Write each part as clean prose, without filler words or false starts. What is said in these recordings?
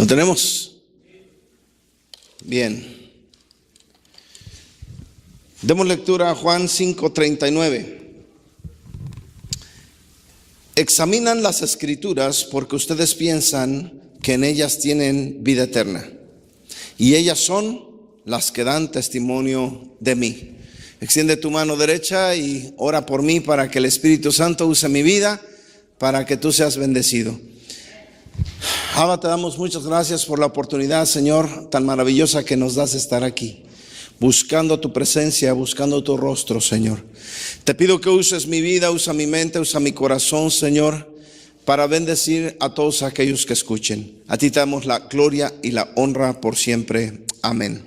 ¿Lo tenemos? Bien. Demos lectura a Juan 5:39. Examinan las escrituras porque ustedes piensan que en ellas tienen vida eterna, y ellas son las que dan testimonio de mí. Extiende tu mano derecha y ora por mí para que el Espíritu Santo use mi vida para que tú seas bendecido. Abba, te damos muchas gracias por la oportunidad, Señor, tan maravillosa que nos das de estar aquí, buscando tu presencia, buscando tu rostro, Señor. Te pido que uses mi vida, usa mi mente, usa mi corazón, Señor, para bendecir a todos aquellos que escuchen. A ti te damos la gloria y la honra por siempre. Amén.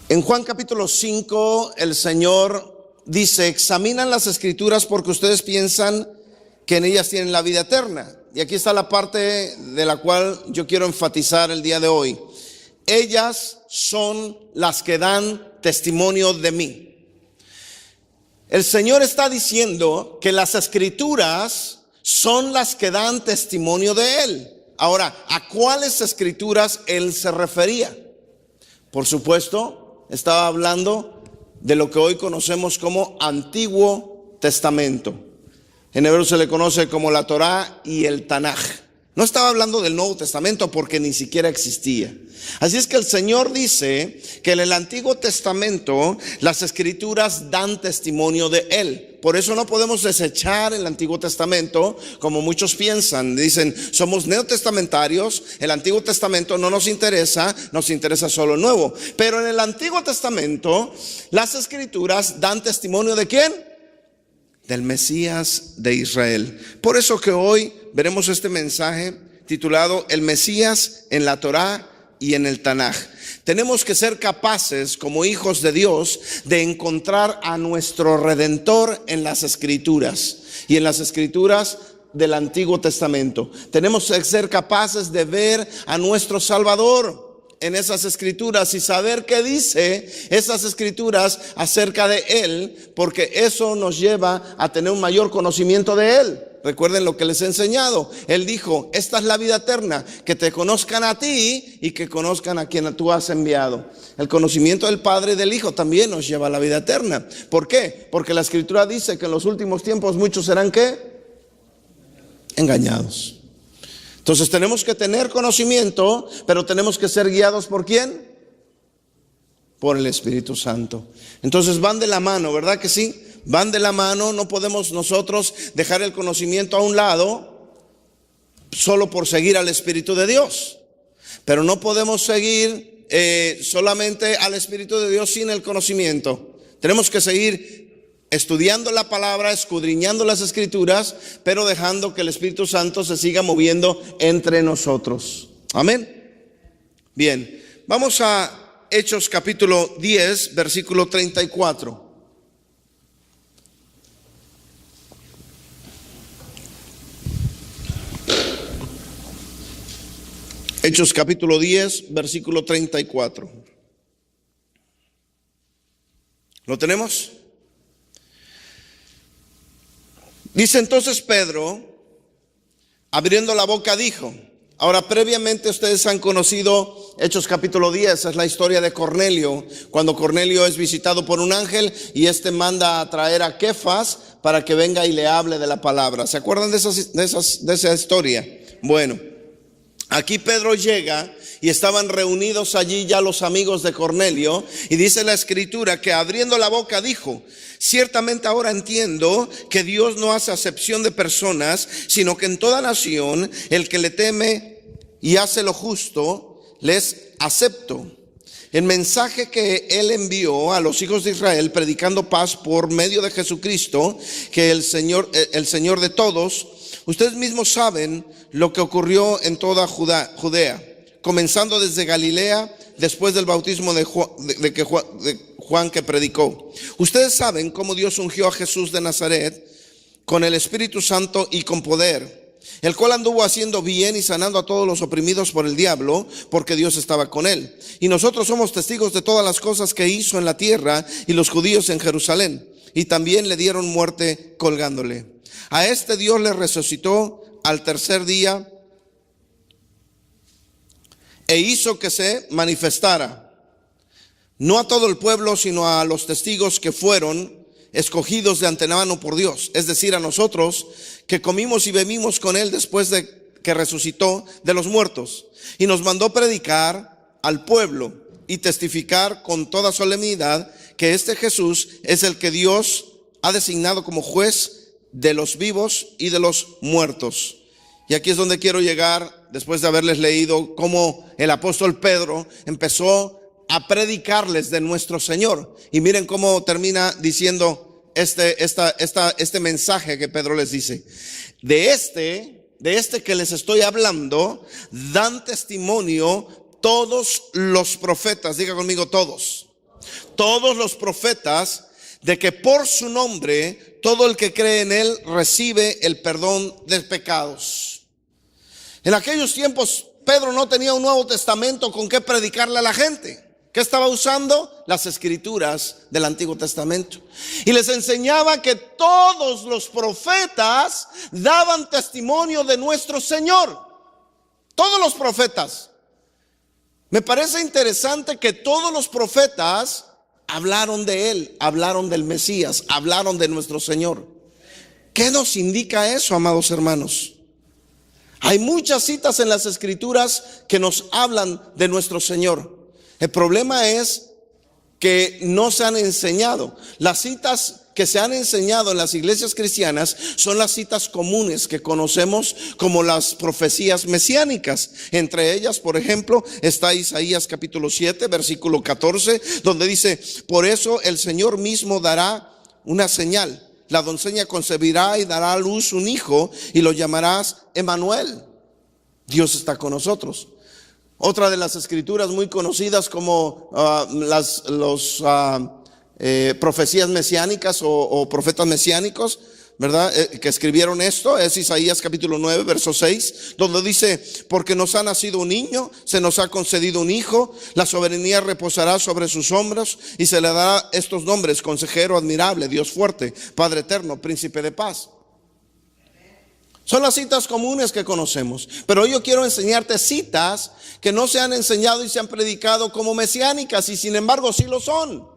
En Juan capítulo 5, el Señor dice: examinan las escrituras porque ustedes piensan que en ellas tienen la vida eterna. Y aquí está la parte de la cual yo quiero enfatizar el día de hoy. Ellas son las que dan testimonio de mí. El Señor está diciendo que las escrituras son las que dan testimonio de Él. Ahora, ¿a cuáles escrituras Él se refería? Por supuesto, estaba hablando de lo que hoy conocemos como Antiguo Testamento. En hebreo se le conoce como la Torá y el Tanaj. No estaba hablando del Nuevo Testamento porque ni siquiera existía. Así es que el Señor dice que en el Antiguo Testamento las escrituras dan testimonio de Él. Por eso no podemos desechar el Antiguo Testamento como muchos piensan. Dicen, somos neotestamentarios, el Antiguo Testamento no nos interesa solo el Nuevo. Pero en el Antiguo Testamento las escrituras dan testimonio ¿de quién? Del Mesías de Israel. Por eso que hoy veremos este mensaje titulado El Mesías en la Torá y en el Tanaj. Tenemos que ser capaces como hijos de Dios de encontrar a nuestro Redentor en las escrituras y en las escrituras del Antiguo Testamento. Tenemos que ser capaces de ver a nuestro Salvador en esas escrituras y saber qué dice esas escrituras acerca de Él, porque eso nos lleva a tener un mayor conocimiento de Él. Recuerden lo que les he enseñado. Él dijo: esta es la vida eterna, que te conozcan a ti y que conozcan a quien tú has enviado. El conocimiento del Padre y del Hijo también nos lleva a la vida eterna. ¿Por qué? Porque la escritura dice que en los últimos tiempos muchos serán ¿qué? Engañados. Entonces tenemos que tener conocimiento, pero tenemos que ser guiados ¿por quién? Por el Espíritu Santo. Entonces van de la mano, ¿verdad que sí? Van de la mano. No podemos nosotros dejar el conocimiento a un lado solo por seguir al Espíritu de Dios. Pero no podemos seguir solamente al Espíritu de Dios sin el conocimiento. Tenemos que seguir estudiando la palabra, escudriñando las escrituras, pero dejando que el Espíritu Santo se siga moviendo entre nosotros. Amén. Bien, vamos a Hechos capítulo 10, versículo 34. Hechos capítulo 10, versículo 34. ¿Lo tenemos? Dice entonces Pedro, abriendo la boca, dijo. Ahora, previamente ustedes han conocido Hechos capítulo 10, es la historia de Cornelio, cuando Cornelio es visitado por un ángel y este manda a traer a Kefas para que venga y le hable de la palabra. ¿Se acuerdan de esa historia? Bueno, aquí Pedro llega y estaban reunidos allí ya los amigos de Cornelio, y dice la escritura que abriendo la boca dijo: ciertamente ahora entiendo que Dios no hace acepción de personas, sino que en toda nación el que le teme y hace lo justo les acepto. El mensaje que él envió a los hijos de Israel, predicando paz por medio de Jesucristo, que el Señor de todos. Ustedes mismos saben lo que ocurrió en toda Judea, comenzando desde Galilea, después del bautismo de Juan que predicó. Ustedes saben cómo Dios ungió a Jesús de Nazaret con el Espíritu Santo y con poder, el cual anduvo haciendo bien y sanando a todos los oprimidos por el diablo, porque Dios estaba con él. Y nosotros somos testigos de todas las cosas que hizo en la tierra, y los judíos en Jerusalén, y también le dieron muerte colgándole. A este Dios le resucitó al tercer día e hizo que se manifestara, no a todo el pueblo, sino a los testigos que fueron escogidos de antemano por Dios, es decir, a nosotros que comimos y bebimos con él después de que resucitó de los muertos, y nos mandó predicar al pueblo y testificar con toda solemnidad que este Jesús es el que Dios ha designado como juez de los vivos y de los muertos. Y aquí es donde quiero llegar, después de haberles leído cómo el apóstol Pedro empezó a predicarles de nuestro Señor. Y miren cómo termina diciendo este mensaje que Pedro les dice. De este que les estoy hablando, dan testimonio todos los profetas. Diga conmigo, todos los profetas, de que por su nombre todo el que cree en él recibe el perdón de pecados. En aquellos tiempos Pedro no tenía un Nuevo Testamento con qué predicarle a la gente. ¿Qué estaba usando? Las escrituras del Antiguo Testamento. Y les enseñaba que todos los profetas daban testimonio de nuestro Señor. Todos los profetas. Me parece interesante que todos los profetas hablaron de él, hablaron del Mesías, hablaron de nuestro Señor. ¿Qué nos indica eso, amados hermanos? Hay muchas citas en las escrituras que nos hablan de nuestro Señor. El problema es que no se han enseñado. Las citas que se han enseñado en las iglesias cristianas son las citas comunes que conocemos como las profecías mesiánicas. Entre ellas, por ejemplo, está Isaías capítulo 7, versículo 14, donde dice: por eso el Señor mismo dará una señal. La doncella concebirá y dará a luz un hijo y lo llamarás Emmanuel. Dios está con nosotros. Otra de las escrituras muy conocidas como las profecías mesiánicas o profetas mesiánicos, ¿verdad? Que escribieron esto, es Isaías capítulo 9, verso 6, donde dice: porque nos ha nacido un niño, se nos ha concedido un hijo, la soberanía reposará sobre sus hombros y se le dará estos nombres: Consejero admirable, Dios fuerte, Padre eterno, Príncipe de paz. Son las citas comunes que conocemos, pero yo quiero enseñarte citas que no se han enseñado y se han predicado como mesiánicas, y sin embargo sí lo son.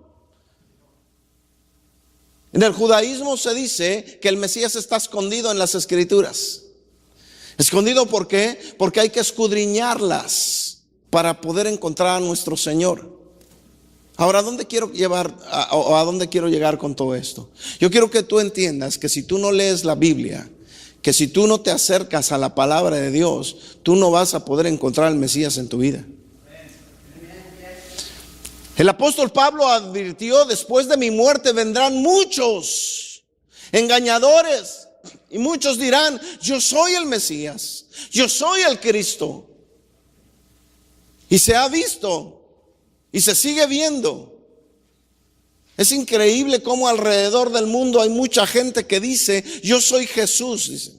En el judaísmo se dice que el Mesías está escondido en las escrituras. ¿Escondido por qué? Porque hay que escudriñarlas para poder encontrar a nuestro Señor. Ahora, ¿a dónde quiero llevar o a dónde quiero llegar con todo esto? Yo quiero que tú entiendas que si tú no lees la Biblia, que si tú no te acercas a la palabra de Dios, tú no vas a poder encontrar al Mesías en tu vida. El apóstol Pablo advirtió: después de mi muerte vendrán muchos engañadores, y muchos dirán: yo soy el Mesías, yo soy el Cristo. Y se ha visto y se sigue viendo. Es increíble cómo alrededor del mundo hay mucha gente que dice: yo soy Jesús, dice.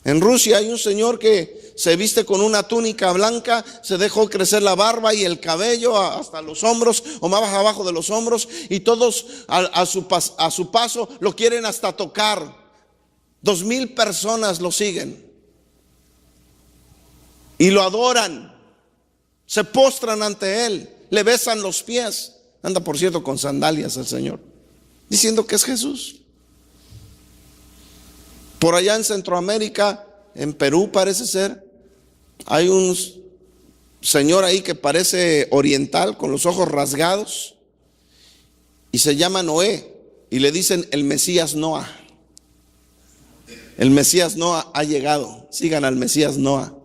En Rusia hay un señor que se viste con una túnica blanca, se dejó crecer la barba y el cabello hasta los hombros o más abajo de los hombros, y todos a su paso lo quieren hasta tocar. 2,000 personas lo siguen y lo adoran, se postran ante él, le besan los pies. Anda, por cierto, con sandalias el Señor, diciendo que es Jesús. Por allá en Centroamérica, en Perú parece ser, hay un señor ahí que parece oriental, con los ojos rasgados, y se llama Noé, y le dicen el Mesías Noah. El Mesías Noah ha llegado. Sigan al Mesías Noah,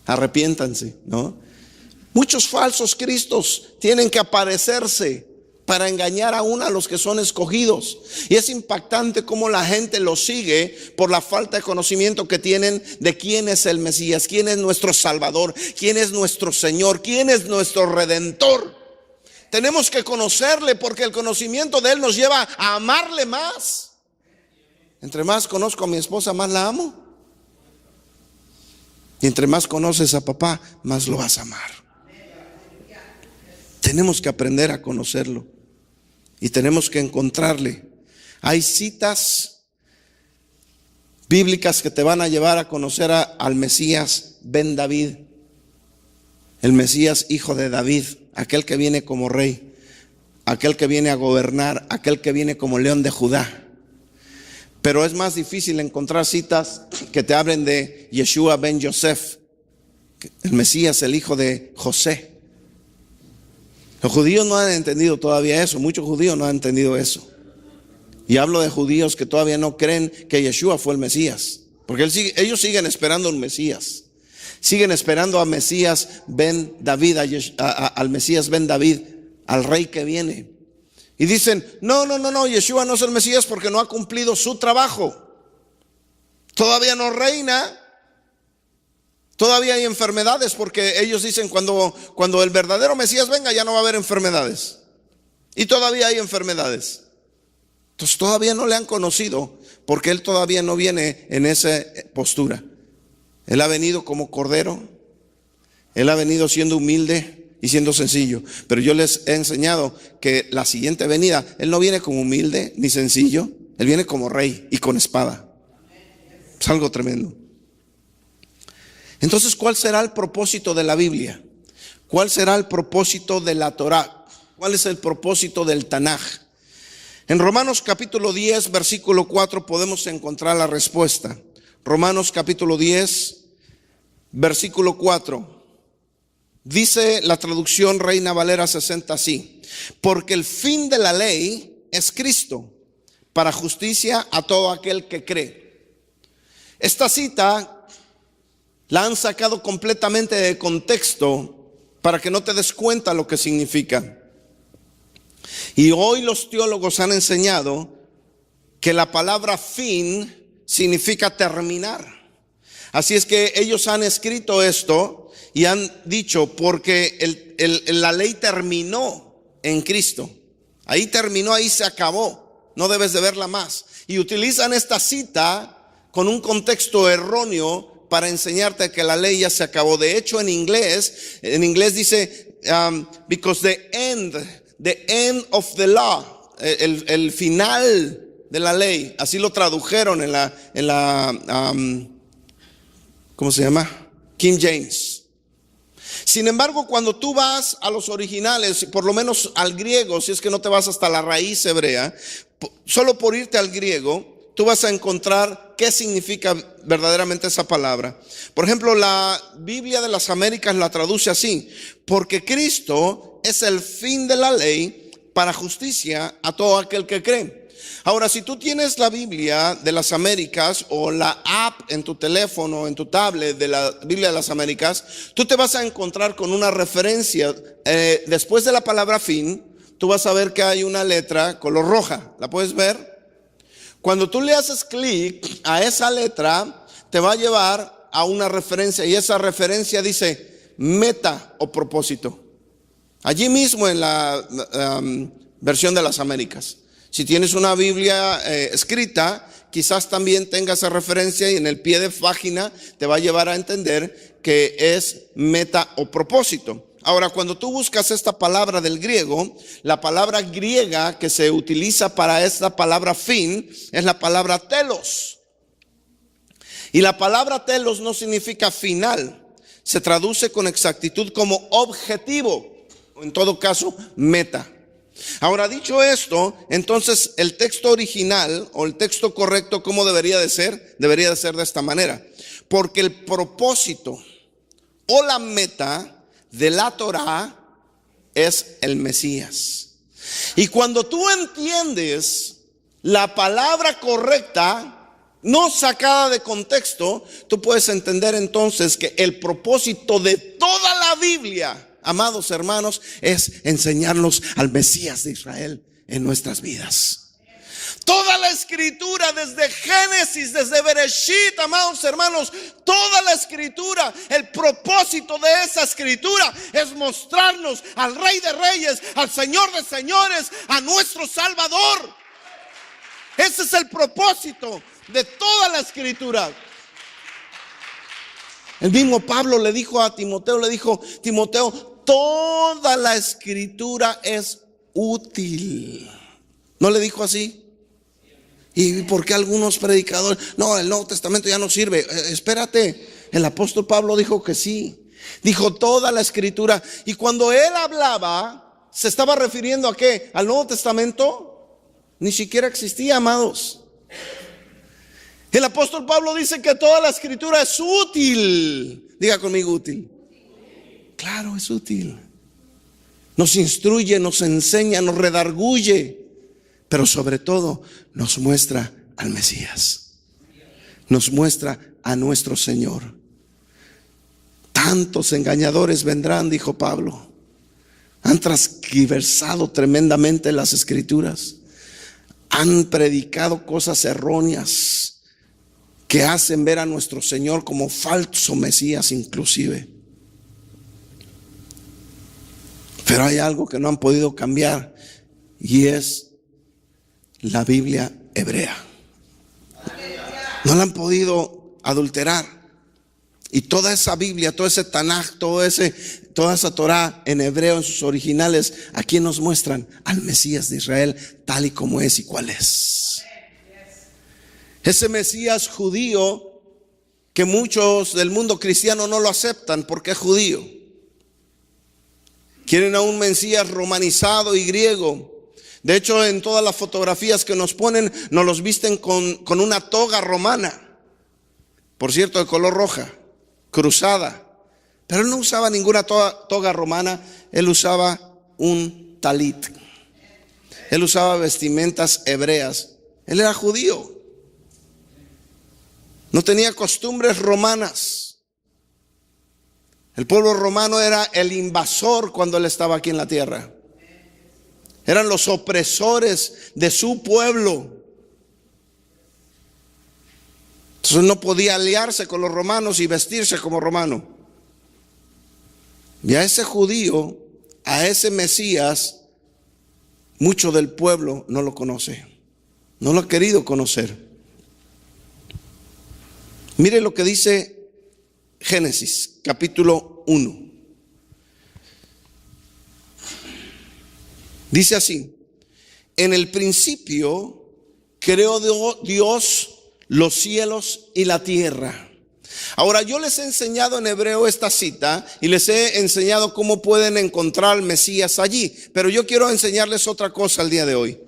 arrepiéntanse, ¿no? Muchos falsos cristos tienen que aparecerse para engañar aún a los que son escogidos. Y es impactante cómo la gente los sigue por la falta de conocimiento que tienen de quién es el Mesías, quién es nuestro Salvador, quién es nuestro Señor, quién es nuestro Redentor. Tenemos que conocerle, porque el conocimiento de él nos lleva a amarle más. Entre más conozco a mi esposa, más la amo. Y entre más conoces a papá, más lo vas a amar. Tenemos que aprender a conocerlo y tenemos que encontrarle. Hay citas bíblicas que te van a llevar a conocer al Mesías Ben David, el Mesías hijo de David, aquel que viene como rey, aquel que viene a gobernar, aquel que viene como león de Judá. Pero es más difícil encontrar citas que te hablen de Yeshua ben Yosef, el Mesías, el hijo de José. Los judíos no han entendido todavía eso, muchos judíos no han entendido eso. Y hablo de judíos que todavía no creen que Yeshua fue el Mesías, porque ellos siguen esperando un Mesías. Siguen esperando a Mesías ben David, al Mesías ben David, al rey que viene. Y dicen, no, Yeshua no es el Mesías porque no ha cumplido su trabajo. Todavía no reina. Todavía hay enfermedades, porque ellos dicen cuando el verdadero Mesías venga ya no va a haber enfermedades. Y todavía hay enfermedades. Entonces todavía no le han conocido, porque Él todavía no viene en esa postura. Él ha venido como cordero. Él ha venido siendo humilde y siendo sencillo. Pero yo les he enseñado que la siguiente venida, Él no viene como humilde ni sencillo. Él viene como rey y con espada. Es algo tremendo. Entonces, ¿cuál será el propósito de la Biblia? ¿Cuál será el propósito de la Torá? ¿Cuál es el propósito del Tanaj? En Romanos capítulo 10, versículo 4 podemos encontrar la respuesta. Romanos capítulo 10, versículo 4. Dice la traducción Reina Valera 60 así: porque el fin de la ley es Cristo, para justicia a todo aquel que cree. Esta cita la han sacado completamente de contexto para que no te des cuenta lo que significa. Y hoy los teólogos han enseñado que la palabra fin significa terminar. Así es que ellos han escrito esto y han dicho, porque la ley terminó en Cristo. Ahí terminó, ahí se acabó. No debes de verla más. Y utilizan esta cita con un contexto erróneo para enseñarte que la ley ya se acabó. De hecho, en inglés dice, because the end of the law, el final de la ley. Así lo tradujeron en la ¿cómo se llama? King James. Sin embargo, cuando tú vas a los originales, por lo menos al griego, si es que no te vas hasta la raíz hebrea, solo por irte al griego, tú vas a encontrar qué significa verdaderamente esa palabra. Por ejemplo, la Biblia de las Américas la traduce así: porque Cristo es el fin de la ley para justicia a todo aquel que cree. Ahora, si tú tienes la Biblia de las Américas o la app en tu teléfono, en tu tablet de la Biblia de las Américas, tú te vas a encontrar con una referencia. Después de la palabra fin, tú vas a ver que hay una letra color roja. ¿La puedes ver? Cuando tú le haces clic a esa letra, te va a llevar a una referencia, y esa referencia dice meta o propósito. Allí mismo en la versión de las Américas. Si tienes una Biblia escrita, quizás también tenga esa referencia, y en el pie de página te va a llevar a entender que es meta o propósito. Ahora, cuando tú buscas esta palabra del griego, la palabra griega que se utiliza para esta palabra fin es la palabra telos. Y la palabra telos no significa final, se traduce con exactitud como objetivo, o en todo caso meta. Ahora, dicho esto, entonces el texto original o el texto correcto, ¿cómo debería de ser? Debería de ser de esta manera: porque el propósito o la meta de la Torá es el Mesías. Y cuando tú entiendes la palabra correcta, no sacada de contexto, tú puedes entender entonces que el propósito de toda la Biblia, amados hermanos, es enseñarnos al Mesías de Israel en nuestras vidas. Toda la escritura, desde Génesis, desde Bereshit, amados hermanos, toda la escritura, el propósito de esa escritura es mostrarnos al Rey de Reyes, al Señor de Señores, a nuestro Salvador. Ese es el propósito de toda la escritura. El mismo Pablo le dijo a Timoteo, Timoteo, toda la escritura es útil. ¿No le dijo así? ¿Y por qué algunos predicadores? No, el Nuevo Testamento ya no sirve. Espérate, el apóstol Pablo dijo que sí. Dijo toda la escritura. Y cuando él hablaba, ¿se estaba refiriendo a qué? ¿Al Nuevo Testamento? Ni siquiera existía, amados. El apóstol Pablo dice que toda la escritura es útil. Diga conmigo, útil. Claro, es útil. Nos instruye, nos enseña, nos redarguye, pero sobre todo nos muestra al Mesías. Nos muestra a nuestro Señor. Tantos engañadores vendrán, dijo Pablo. Han transgiversado tremendamente las escrituras. Han predicado cosas erróneas que hacen ver a nuestro Señor como falso Mesías inclusive. Pero hay algo que no han podido cambiar, y es la Biblia hebrea. No la han podido adulterar. Y toda esa Biblia, todo ese Tanaj, toda esa Torah en hebreo, en sus originales, aquí nos muestran al Mesías de Israel tal y como es y cuál es. Ese Mesías judío que muchos del mundo cristiano no lo aceptan porque es judío. Quieren a un Mesías romanizado y griego. De hecho, en todas las fotografías que nos ponen, nos los visten con una toga romana. Por cierto, de color roja, cruzada. Pero él no usaba ninguna toga romana. Él usaba un talit. Él usaba vestimentas hebreas. Él era judío. No tenía costumbres romanas. El pueblo romano era el invasor cuando él estaba aquí en la tierra. Eran los opresores de su pueblo. Entonces no podía aliarse con los romanos y vestirse como romano. Y a ese judío, a ese Mesías, mucho del pueblo no lo conoce. No lo ha querido conocer. Mire lo que dice Génesis, capítulo 1. Dice así: en el principio creó Dios los cielos y la tierra. Ahora, yo les he enseñado en hebreo esta cita y les he enseñado cómo pueden encontrar al Mesías allí, pero yo quiero enseñarles otra cosa el día de hoy.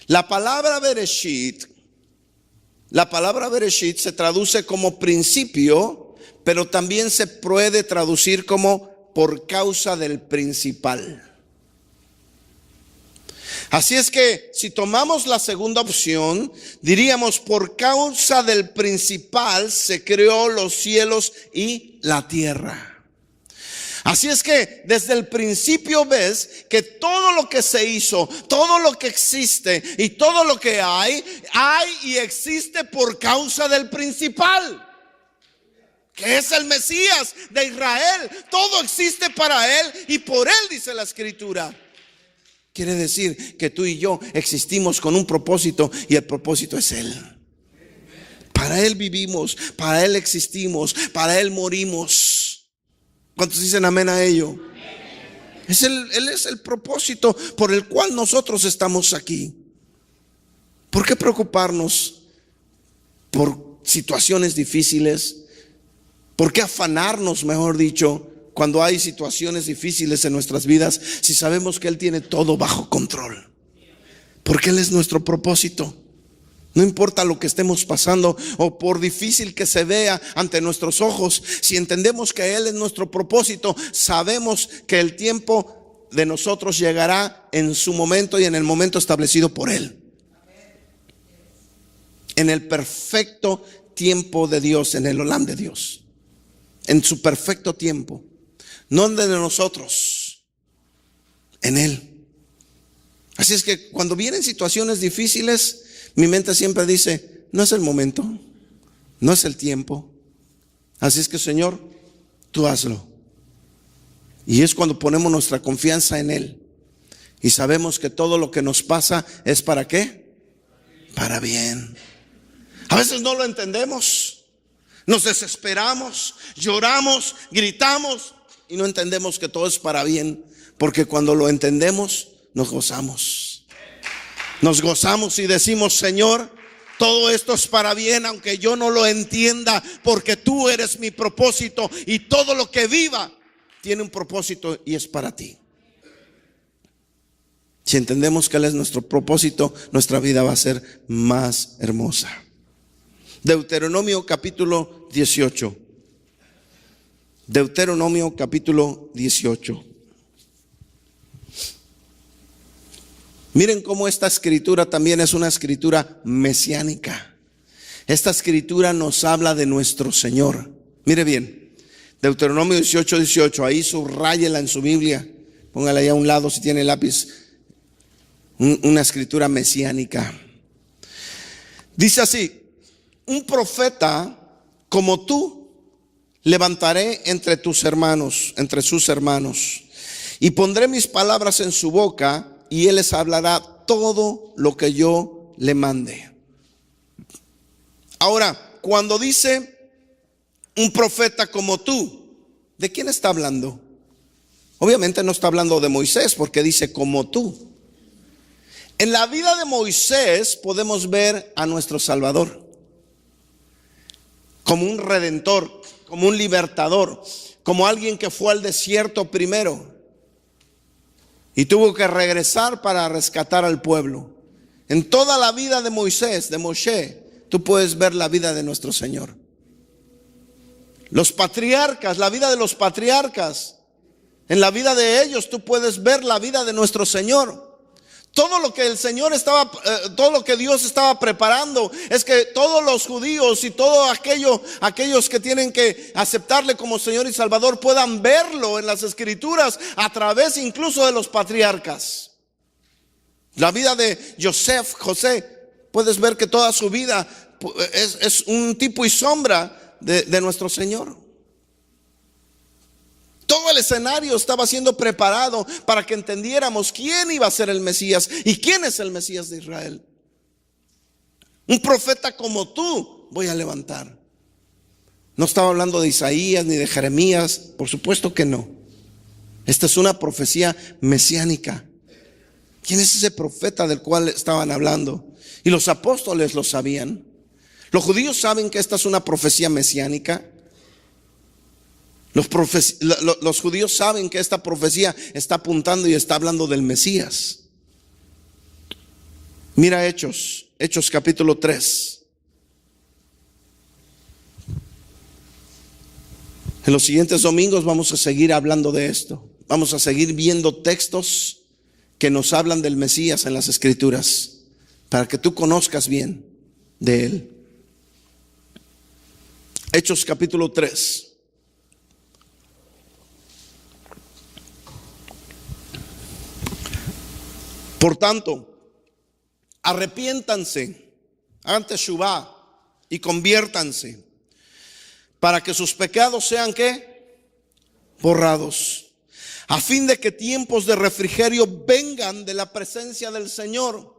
La palabra Bereshit se traduce como principio, pero también se puede traducir como por causa del principal. Así es que si tomamos la segunda opción, diríamos por causa del principal se creó los cielos y la tierra. Así es que desde el principio ves que todo lo que se hizo, todo lo que existe y todo lo que hay y existe por causa del principal, que es el Mesías de Israel. Todo existe para él y por él, dice la escritura. Quiere decir que tú y yo existimos con un propósito, y el propósito es él. Para él vivimos, para él existimos, para él morimos. ¿Cuántos dicen amén a ello? Él es el propósito por el cual nosotros estamos aquí. ¿Por qué preocuparnos por situaciones difíciles? ¿Por qué afanarnos, mejor dicho, cuando hay situaciones difíciles en nuestras vidas, si sabemos que él tiene todo bajo control? Porque él es nuestro propósito. No importa lo que estemos pasando o por difícil que se vea ante nuestros ojos, si entendemos que él es nuestro propósito, sabemos que el tiempo de nosotros llegará en su momento y en el momento establecido por él. En el perfecto tiempo de Dios, en el olam de Dios. En su perfecto tiempo. No de nosotros, en él. Así es que cuando vienen situaciones difíciles, mi mente siempre dice: no es el momento, no es el tiempo. Así es que, Señor, tú hazlo. Y es cuando ponemos nuestra confianza en él y sabemos que todo lo que nos pasa es ¿para qué? Para bien. A veces no lo entendemos, nos desesperamos, lloramos, gritamos y no entendemos que todo es para bien, porque cuando lo entendemos nos gozamos. Nos gozamos y decimos: Señor, Todo esto es para bien, aunque yo no lo entienda, porque tú eres mi propósito y todo lo que viva tiene un propósito y es para ti. Si entendemos que Él es nuestro propósito, nuestra vida va a ser más hermosa. Deuteronomio capítulo 18. Deuteronomio capítulo 18. Miren cómo esta escritura también es una escritura mesiánica. Esta escritura nos habla de nuestro Señor. Mire bien, Deuteronomio 18, 18, ahí subráyela en su Biblia. Póngala ahí a un lado si tiene lápiz. Una escritura mesiánica. Dice así: un profeta como tú levantaré entre tus hermanos, entre sus hermanos, y pondré mis palabras en su boca, y él les hablará todo lo que yo le mande. Ahora, cuando dice un profeta como tú, ¿de quién está hablando? Obviamente no está hablando de Moisés, porque dice como tú. En la vida de Moisés podemos ver a nuestro Salvador como un redentor, como un libertador, como alguien que fue al desierto primero y tuvo que regresar para rescatar al pueblo. En toda la vida de Moisés, de Moshe, tú puedes ver la vida de nuestro Señor. Los patriarcas, la vida de los patriarcas, en la vida de ellos tú puedes ver la vida de nuestro Señor. Todo lo que el Señor estaba, todo lo que Dios estaba preparando es que todos los judíos y todos aquellos que tienen que aceptarle como Señor y Salvador puedan verlo en las Escrituras a través incluso de los patriarcas. La vida de José, puedes ver que toda su vida es un tipo y sombra de nuestro Señor. Todo el escenario estaba siendo preparado para que entendiéramos quién iba a ser el Mesías y quién es el Mesías de Israel. Un profeta como tú voy a levantar. No estaba hablando de Isaías ni de Jeremías, por supuesto que no. Esta es una profecía mesiánica. ¿Quién es ese profeta del cual estaban hablando? Y los apóstoles lo sabían. Los judíos saben que esta es una profecía mesiánica. Los judíos saben que esta profecía está apuntando y está hablando del Mesías. Mira Hechos capítulo 3. En los siguientes domingos vamos a seguir hablando de esto. Vamos a seguir viendo textos que nos hablan del Mesías en las Escrituras, para que tú conozcas bien de él. Hechos capítulo 3. Por tanto, arrepiéntanse, hagan teshuvá y conviértanse, para que sus pecados sean ¿qué? Borrados, a fin de que tiempos de refrigerio vengan de la presencia del Señor.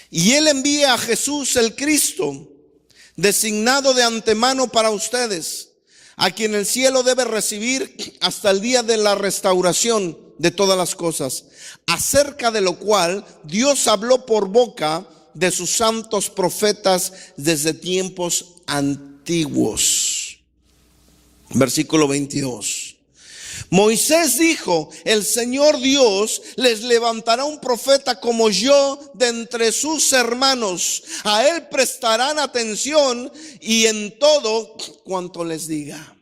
Y Él envía a Jesús el Cristo, designado de antemano para ustedes, a quien el cielo debe recibir hasta el día de la restauración de todas las cosas, acerca de lo cual Dios habló por boca de sus santos profetas desde tiempos antiguos. Versículo 22. Moisés dijo: el Señor Dios les levantará un profeta como yo de entre sus hermanos. A él prestarán atención y en todo cuanto les diga.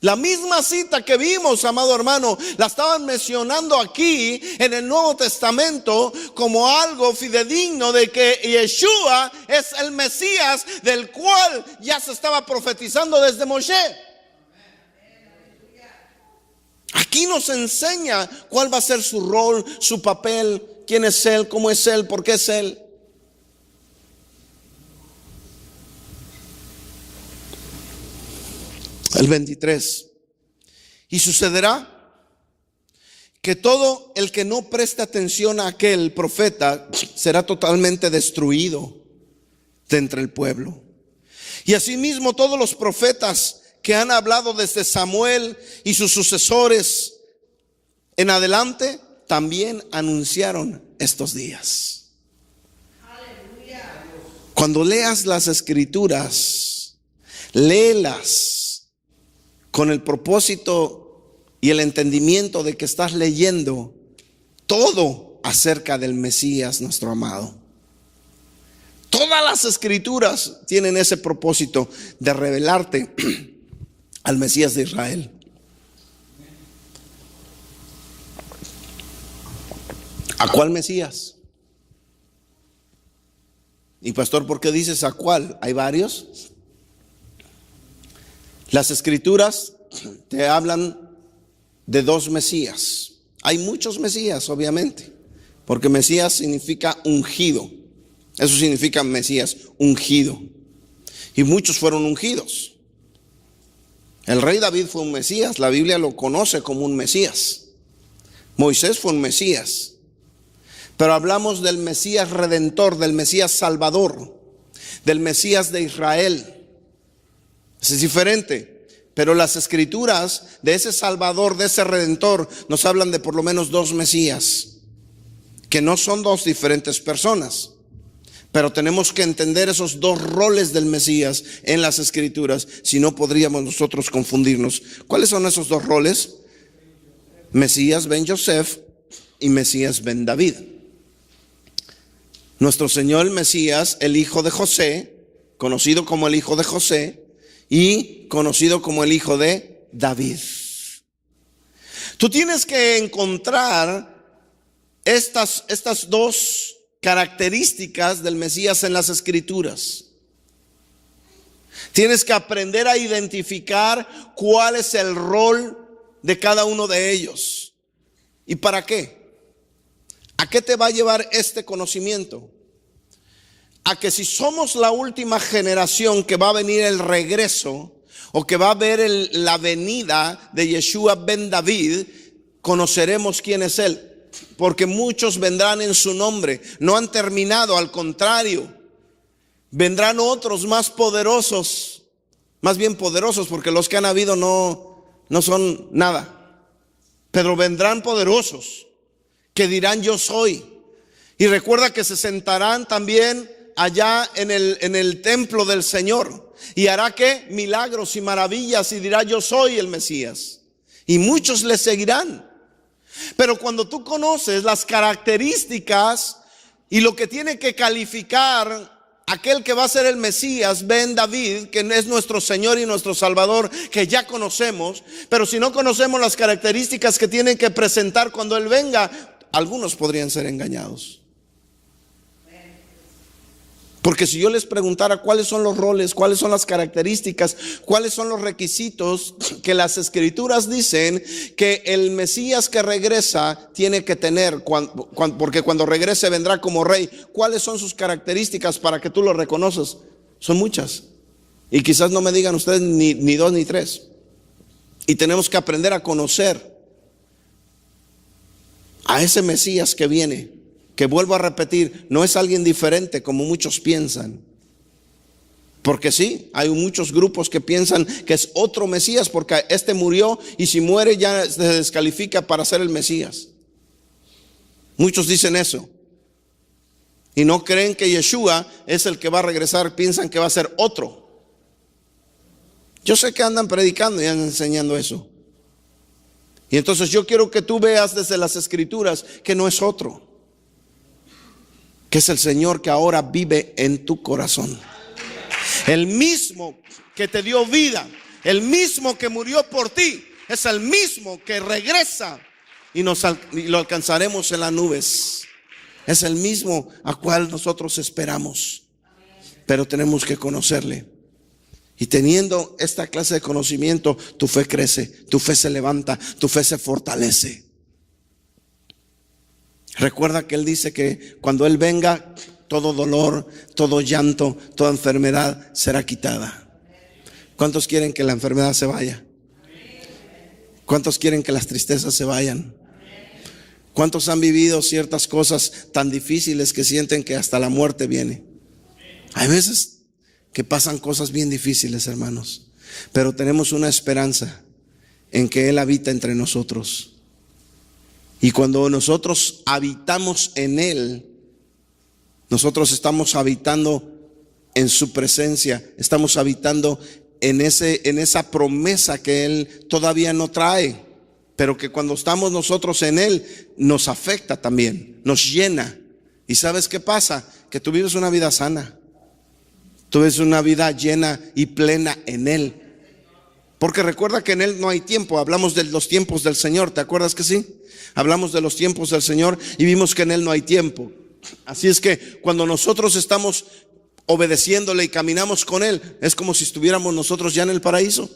La misma cita que vimos, amado hermano, la estaban mencionando aquí en el Nuevo Testamento como algo fidedigno de que Yeshua es el Mesías del cual ya se estaba profetizando desde Moshe. Aquí nos enseña cuál va a ser su rol, su papel, quién es Él, cómo es Él, por qué es Él. El 23. Y sucederá que todo el que no preste atención a aquel profeta será totalmente destruido de entre el pueblo. Y asimismo todos los profetas que han hablado desde Samuel y sus sucesores en adelante también anunciaron estos días. Cuando leas las escrituras, léelas con el propósito y el entendimiento de que estás leyendo todo acerca del Mesías, nuestro amado. Todas las escrituras tienen ese propósito de revelarte al Mesías de Israel. ¿A cuál Mesías? Y pastor, ¿por qué dices a cuál? Hay varios. Las escrituras te hablan de dos Mesías. Hay muchos Mesías, obviamente, porque Mesías significa ungido. Eso significa Mesías, ungido. Y muchos fueron ungidos. El rey David fue un Mesías, la Biblia lo conoce como un Mesías. Moisés fue un Mesías. Pero hablamos del Mesías redentor, del Mesías salvador, del Mesías de Israel. Ese es diferente. Pero las escrituras de ese salvador, de ese redentor, nos hablan de por lo menos dos Mesías, que no son dos diferentes personas. Pero tenemos que entender esos dos roles del Mesías en las escrituras, si no podríamos nosotros confundirnos. ¿Cuáles son esos dos roles? Mesías ben Yosef y Mesías ben David. Nuestro Señor el Mesías, el hijo de José, conocido como el hijo de José y conocido como el hijo de David. Tú tienes que encontrar estas dos características del Mesías en las escrituras. Tienes que aprender a identificar cuál es el rol de cada uno de ellos. ¿Y para qué? ¿A qué te va a llevar este conocimiento? A que si somos la última generación que va a venir el regreso, o que va a ver la venida de Yeshua ben David, conoceremos quién es él. Porque muchos vendrán en su nombre. No han terminado, al contrario, vendrán otros más poderosos, más bien poderosos, porque los que han habido no son nada. Pero vendrán poderosos que dirán yo soy. Y recuerda que se sentarán también allá en el templo del Señor, y hará que milagros y maravillas, y dirá yo soy el Mesías, y muchos le seguirán. Pero cuando tú conoces las características y lo que tiene que calificar aquel que va a ser el Mesías ben David, que es nuestro Señor y nuestro Salvador, que ya conocemos, pero si no conocemos las características que tienen que presentar cuando Él venga, algunos podrían ser engañados. Porque si yo les preguntara cuáles son los roles, cuáles son las características, cuáles son los requisitos que las escrituras dicen que el Mesías que regresa tiene que tener, porque cuando regrese vendrá como rey, ¿cuáles son sus características para que tú lo reconoces? Son muchas. Y quizás no me digan ustedes ni dos ni tres. Y tenemos que aprender a conocer a ese Mesías que viene. Que vuelvo a repetir, no es alguien diferente como muchos piensan. Porque sí, hay muchos grupos que piensan que es otro Mesías, porque este murió y si muere ya se descalifica para ser el Mesías. Muchos dicen eso. Y no creen que Yeshua es el que va a regresar, piensan que va a ser otro. Yo sé que andan predicando y andan enseñando eso. Y entonces yo quiero que tú veas desde las escrituras que no es otro, que es el Señor que ahora vive en tu corazón. El mismo que te dio vida, el mismo que murió por ti, es el mismo que regresa y lo alcanzaremos en las nubes. Es el mismo a cual nosotros esperamos, pero tenemos que conocerle. Y teniendo esta clase de conocimiento, tu fe crece, tu fe se levanta, tu fe se fortalece. Recuerda que Él dice que cuando Él venga, todo dolor, todo llanto, toda enfermedad será quitada. ¿Cuántos quieren que la enfermedad se vaya? ¿Cuántos quieren que las tristezas se vayan? ¿Cuántos han vivido ciertas cosas tan difíciles que sienten que hasta la muerte viene? Hay veces que pasan cosas bien difíciles, hermanos, pero tenemos una esperanza en que Él habita entre nosotros. Y cuando nosotros habitamos en Él, nosotros estamos habitando en su presencia, estamos habitando en esa promesa que Él todavía no trae, pero que cuando estamos nosotros en Él nos afecta también, nos llena. ¿Y sabes qué pasa? Que tú vives una vida sana, tú vives una vida llena y plena en Él. Porque recuerda que en Él no hay tiempo. Hablamos de los tiempos del Señor, ¿te acuerdas que sí? Hablamos de los tiempos del Señor y vimos que en Él no hay tiempo. Así es que cuando nosotros estamos obedeciéndole y caminamos con Él, es como si estuviéramos nosotros ya en el paraíso.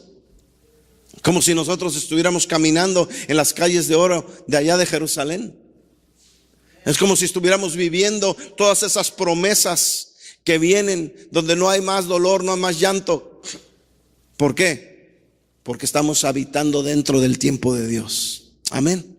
Como si nosotros estuviéramos caminando en las calles de oro de allá de Jerusalén. Es como si estuviéramos viviendo todas esas promesas que vienen, donde no hay más dolor, no hay más llanto. ¿Por qué? Porque estamos habitando dentro del tiempo de Dios. Amén.